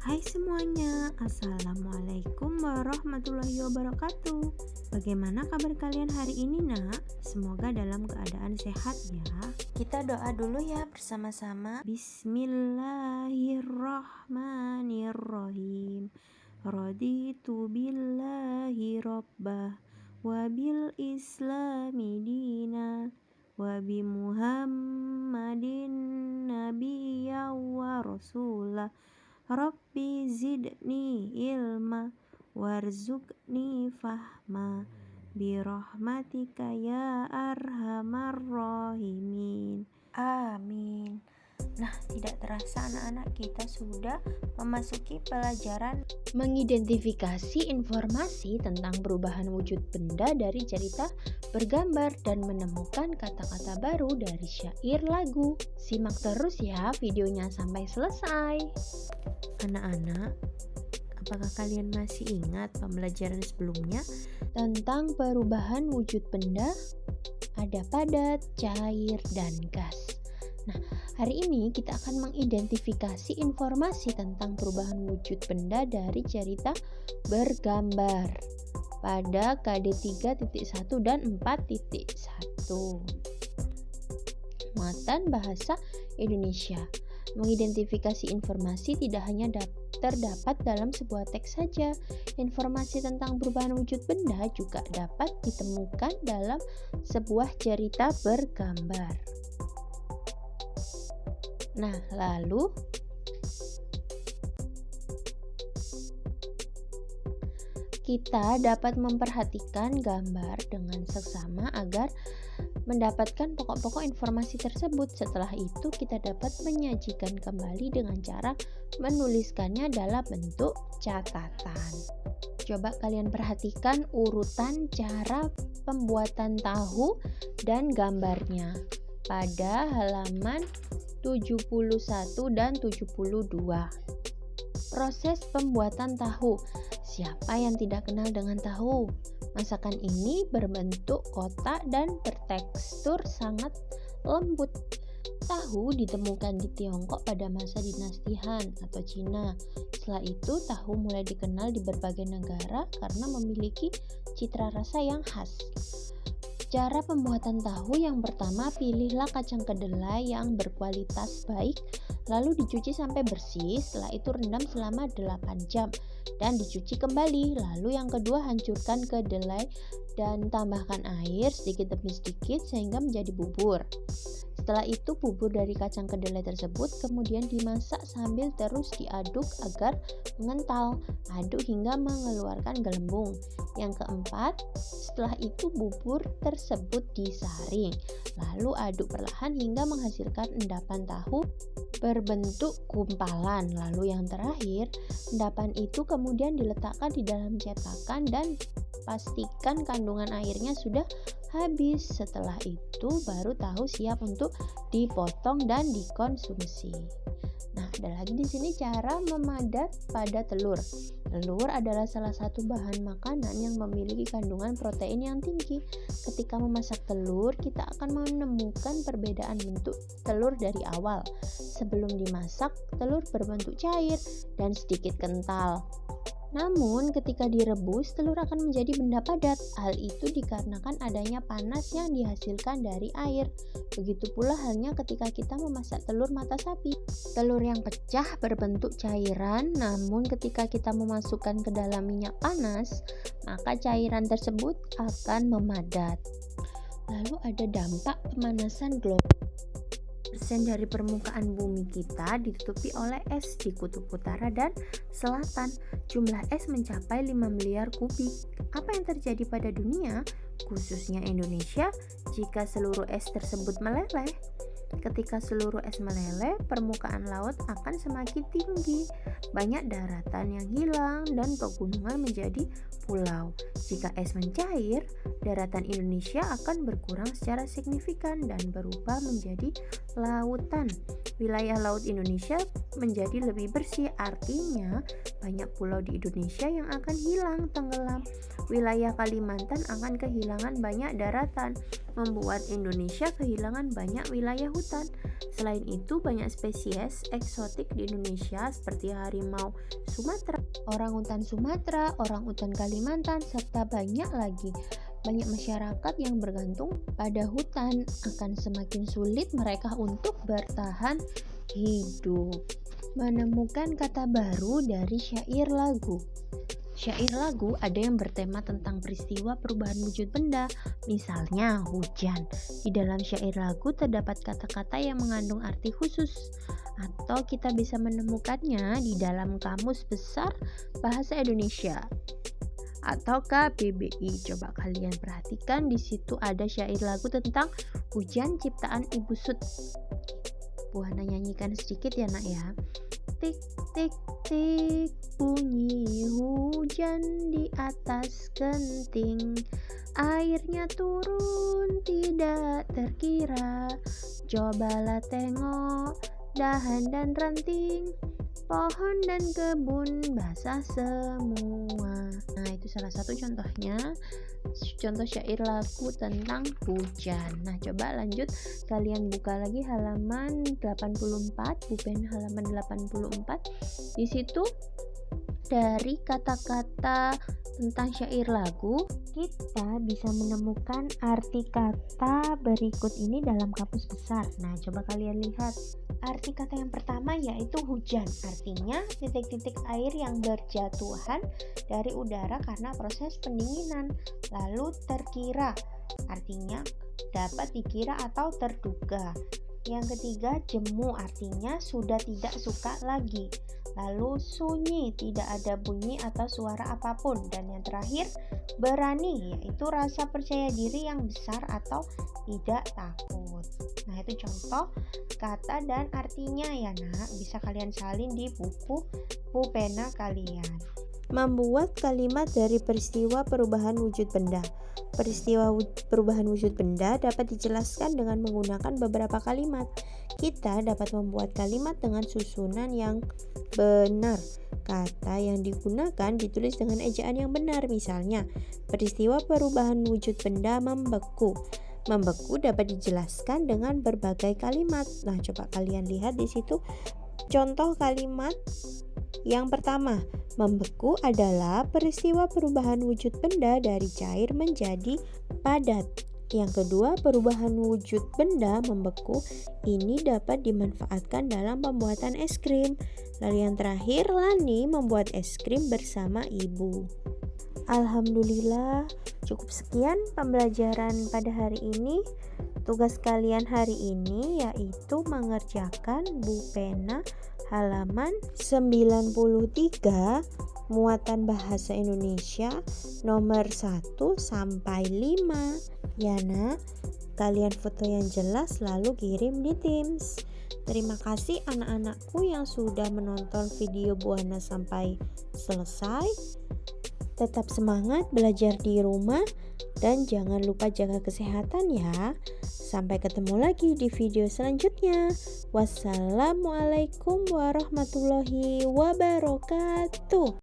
Hai semuanya, Assalamualaikum warahmatullahi wabarakatuh. Bagaimana kabar kalian hari ini nak? Semoga dalam keadaan sehat ya. Kita doa dulu ya bersama-sama. Bismillahirrahmanirrahim. Raditu billahi rabbah wa bil islami dina wa bi muhammadin nabiyya wa rasulah. Rabbi zidni ilma warzuqni fahma birahmatika ya arhamar rahimin. Amin. Nah, tidak terasa anak-anak kita sudah memasuki pelajaran mengidentifikasi informasi tentang perubahan wujud benda dari cerita bergambar dan menemukan kata-kata baru dari syair lagu. Simak terus ya videonya sampai selesai. Anak-anak, apakah kalian masih ingat pembelajaran sebelumnya Tentang perubahan wujud benda, ada padat, cair, dan gas. Nah, hari ini kita akan mengidentifikasi informasi tentang perubahan wujud benda dari cerita bergambar pada KD 3.1 dan 4.1. Muatan bahasa Indonesia. Mengidentifikasi informasi tidak hanya terdapat dalam sebuah teks saja. Informasi tentang perubahan wujud benda juga dapat ditemukan dalam sebuah cerita bergambar. Nah, lalu kita dapat memperhatikan gambar dengan seksama agar mendapatkan pokok-pokok informasi tersebut. Setelah itu kita dapat menyajikan kembali dengan cara menuliskannya dalam bentuk catatan. Coba kalian perhatikan urutan cara pembuatan tahu dan gambarnya pada halaman 71 dan 72. Proses pembuatan tahu. Siapa yang tidak kenal dengan tahu? Masakan ini berbentuk kotak dan bertekstur sangat lembut. Tahu ditemukan di Tiongkok pada masa dinasti Han atau Cina. Setelah itu, tahu mulai dikenal di berbagai negara karena memiliki citra rasa yang khas. Cara pembuatan tahu yang pertama, pilihlah kacang kedelai yang berkualitas baik, lalu dicuci sampai bersih, setelah itu rendam selama 8 jam dan dicuci kembali. Lalu yang kedua, hancurkan kedelai dan tambahkan air sedikit demi sedikit sehingga menjadi bubur. Setelah itu bubur dari kacang kedelai tersebut kemudian dimasak sambil terus diaduk agar mengental. Aduk hingga mengeluarkan gelembung. Yang keempat, setelah itu bubur tersebut disaring. Lalu aduk perlahan hingga menghasilkan endapan tahu berbentuk gumpalan. Lalu yang terakhir, endapan itu kemudian diletakkan di dalam cetakan dan pastikan kandungan airnya sudah habis. Setelah itu baru tahu siap untuk dipotong dan dikonsumsi. Nah, ada lagi di sini cara memadat pada telur. Telur adalah salah satu bahan makanan yang memiliki kandungan protein yang tinggi. Ketika memasak telur, kita akan menemukan perbedaan bentuk telur dari awal. Sebelum dimasak, telur berbentuk cair dan sedikit kental. Namun ketika direbus, telur akan menjadi benda padat. Hal itu dikarenakan adanya panas yang dihasilkan dari air. Begitu pula halnya ketika kita memasak telur mata sapi. Telur yang pecah berbentuk cairan, namun ketika kita memasukkan ke dalam minyak panas, maka cairan tersebut akan memadat. Lalu ada dampak pemanasan global. persen dari permukaan bumi kita ditutupi oleh es di kutub utara dan selatan. Jumlah es mencapai 5 miliar kubik. Apa yang terjadi pada dunia, khususnya Indonesia, jika seluruh es tersebut meleleh? Ketika seluruh es meleleh, permukaan laut akan semakin tinggi. Banyak daratan yang hilang dan pegunungan menjadi pulau. Jika es mencair, daratan Indonesia akan berkurang secara signifikan dan berubah menjadi lautan. Wilayah laut Indonesia menjadi lebih bersih, artinya banyak pulau di Indonesia yang akan hilang, tenggelam. Wilayah Kalimantan akan kehilangan banyak daratan. membuat Indonesia kehilangan banyak wilayah hutan. Selain itu, banyak spesies eksotik di Indonesia seperti harimau Sumatera, Orangutan Sumatera, orangutan Kalimantan, serta banyak lagi. Banyak masyarakat yang bergantung pada hutan, akan semakin sulit mereka untuk bertahan hidup. Menemukan kata baru dari syair lagu. Syair lagu ada yang bertema tentang peristiwa perubahan wujud benda, misalnya hujan. Di dalam syair lagu terdapat kata-kata yang mengandung arti khusus, atau kita bisa menemukannya di dalam Kamus Besar Bahasa Indonesia atau KBBI. Coba kalian perhatikan, di situ ada syair lagu tentang hujan ciptaan Ibu Sud. Buana nyanyikan sedikit ya nak ya. Tik tik tik bunyi hujan di atas genting, airnya turun tidak terkira. Cobalah tengok dahan dan ranting, pohon dan kebun basah semua. Nah, itu salah satu contohnya, contoh syair lagu tentang hujan. Nah, coba lanjut, kalian buka lagi halaman 84, bupen halaman 84. Di situ dari kata-kata tentang syair lagu, kita bisa menemukan arti kata berikut ini dalam Kamus Besar. Nah, coba kalian lihat. Arti kata yang pertama yaitu hujan, artinya titik-titik air yang berjatuhan dari udara karena proses pendinginan. Lalu terkira, artinya dapat dikira atau terduga. Yang ketiga, jemu, artinya sudah tidak suka lagi. Lalu sunyi, tidak ada bunyi atau suara apapun. Dan yang terakhir, berani, yaitu rasa percaya diri yang besar atau tidak takut. Nah, itu contoh kata dan artinya ya nak, bisa kalian salin di buku pulpena kalian. Membuat kalimat dari peristiwa perubahan wujud benda. Peristiwa perubahan wujud benda dapat dijelaskan dengan menggunakan beberapa kalimat. Kita dapat membuat kalimat dengan susunan yang benar. Kata yang digunakan ditulis dengan ejaan yang benar. Misalnya, peristiwa perubahan wujud benda membeku. Membeku dapat dijelaskan dengan berbagai kalimat. Nah, coba kalian lihat di situ contoh kalimat yang pertama. Membeku adalah peristiwa perubahan wujud benda dari cair menjadi padat. Yang kedua, perubahan wujud benda membeku ini dapat dimanfaatkan dalam pembuatan es krim. Lalu yang terakhir, Lani membuat es krim bersama ibu. Alhamdulillah, cukup sekian pembelajaran pada hari ini. Tugas kalian hari ini yaitu mengerjakan pulpena halaman 93 muatan bahasa Indonesia nomor 1 sampai 5. Ya nak, kalian foto yang jelas lalu kirim di Teams. Terima kasih anak-anakku yang sudah menonton video Buana sampai selesai. Tetap semangat belajar di rumah dan jangan lupa jaga kesehatan ya. Sampai ketemu lagi di video selanjutnya. Wassalamualaikum warahmatullahi wabarakatuh.